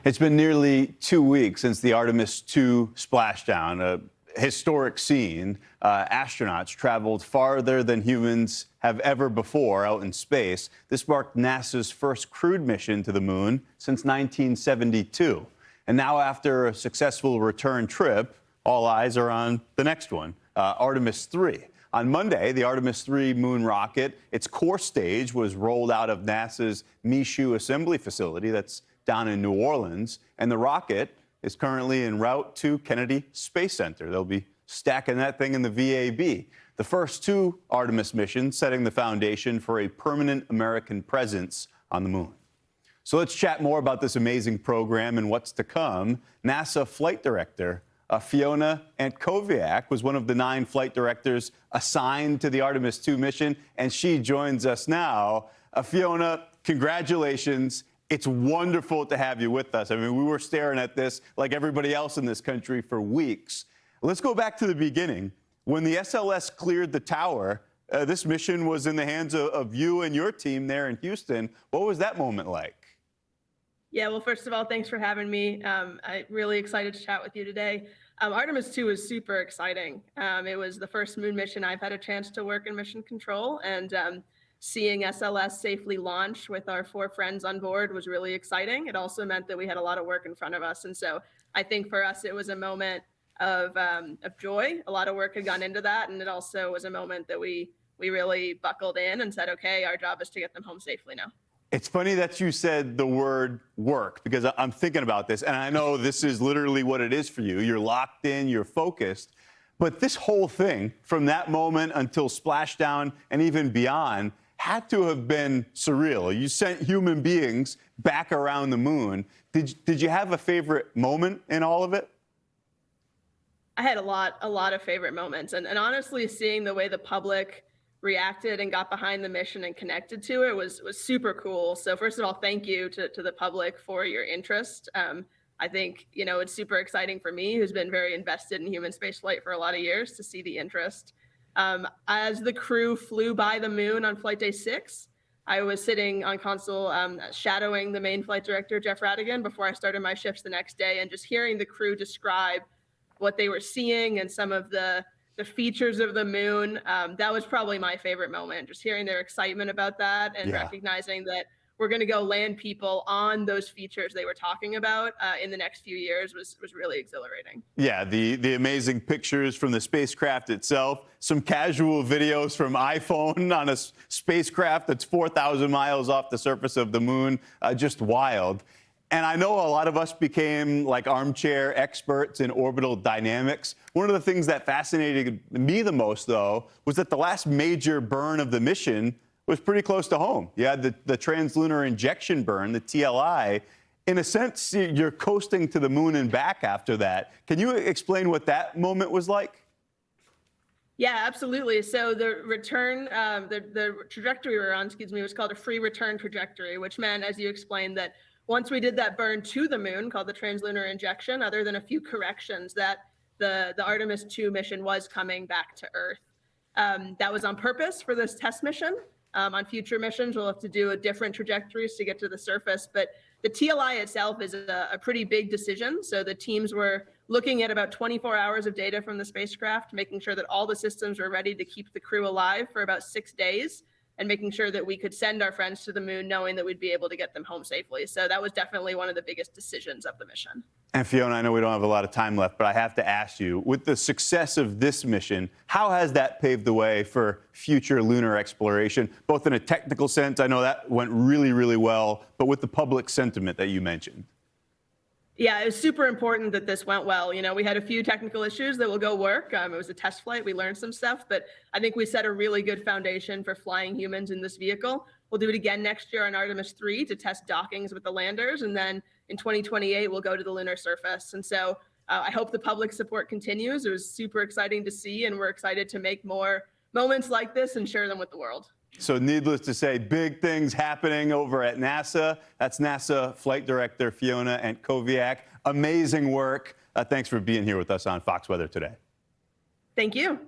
It's been nearly 2 weeks since the Artemis II splashdown, a historic scene. Astronauts traveled farther than humans have ever before out in space. This marked NASA's first crewed mission to the moon since 1972. And now, after a successful return trip, all eyes are on the next one, Artemis III. On Monday, the Artemis III moon rocket, its core stage was rolled out of NASA's Michoud assembly facility that's down in New Orleans, and the rocket is currently en route to Kennedy Space Center. They'll be stacking that thing in the VAB. The first two Artemis missions setting the foundation for a permanent American presence on the moon. So let's chat more about this amazing program and what's to come. NASA flight director Fiona Antkowiak was one of the 9 flight directors assigned to the Artemis II mission, and she joins us now. Fiona, congratulations. It's wonderful to have you with us. I mean, we were staring at this like everybody else in this country for weeks. Let's go back to the beginning. When the SLS cleared the tower, this mission was in the hands of you and your team there in Houston. What was that moment like? Yeah, well, first of all, thanks for having me. I'm really excited to chat with you today. Artemis II was super exciting. It was the first moon mission I've had a chance to work in mission control, and seeing SLS safely launch with our 4 friends on board was really exciting. It also meant that we had a lot of work in front of us. And so I think for us, it was a moment of joy. A lot of work had gone into that. And it also was a moment that we really buckled in and said, okay, our job is to get them home safely now. It's funny that you said the word work, because I'm thinking about this, and I know this is literally what it is for you. You're locked in, you're focused. But this whole thing, from that moment until splashdown and even beyond, had to have been surreal. You sent human beings back around the moon. Did you have a favorite moment in all of it? I had a lot of favorite moments. And honestly, seeing the way the public reacted and got behind the mission and connected to it was super cool. So first of all, thank you to the public for your interest. I think, it's super exciting for me, who's been very invested in human spaceflight for a lot of years, to see the interest. As the crew flew by the moon on flight day 6, I was sitting on console shadowing the main flight director, Jeff Radigan, before I started my shifts the next day, and just hearing the crew describe what they were seeing and some of the features of the moon. That was probably my favorite moment, just hearing their excitement about that and recognizing that we're going to go land people on those features they were talking about in the next few years was really exhilarating. Yeah, the amazing pictures from the spacecraft itself, some casual videos from iPhone on a spacecraft that's 4,000 miles off the surface of the moon, just wild. And I know a lot of us became like armchair experts in orbital dynamics. One of the things that fascinated me the most, though, was that the last major burn of the mission was pretty close to home. You had the translunar injection burn, the TLI. In a sense, you're coasting to the moon and back after that. Can you explain what that moment was like? Yeah, absolutely. So the return, the trajectory we were on, was called a free return trajectory, which meant, as you explained, that once we did that burn to the moon, called the translunar injection, other than a few corrections, that the Artemis II mission was coming back to Earth. That was on purpose for this test mission. On future missions, we'll have to do a different trajectories to get to the surface. But the TLI itself is a pretty big decision. So the teams were looking at about 24 hours of data from the spacecraft, making sure that all the systems were ready to keep the crew alive for about 6 days, and making sure that we could send our friends to the moon knowing that we'd be able to get them home safely. So that was definitely one of the biggest decisions of the mission. And Fiona, I know we don't have a lot of time left, but I have to ask you, with the success of this mission, how has that paved the way for future lunar exploration, both in a technical sense? I know that went really, really well, but with the public sentiment that you mentioned. Yeah, it was super important that this went well. We had a few technical issues that will go work. It was a test flight. We learned some stuff, but I think we set a really good foundation for flying humans in this vehicle. We'll do it again next year on Artemis III to test dockings with the landers. And then in 2028, we'll go to the lunar surface. And so I hope the public support continues. It was super exciting to see, and we're excited to make more moments like this and share them with the world. So needless to say, big things happening over at NASA. That's NASA Flight Director Fiona Antkowiak. Amazing work. Thanks for being here with us on Fox Weather today. Thank you.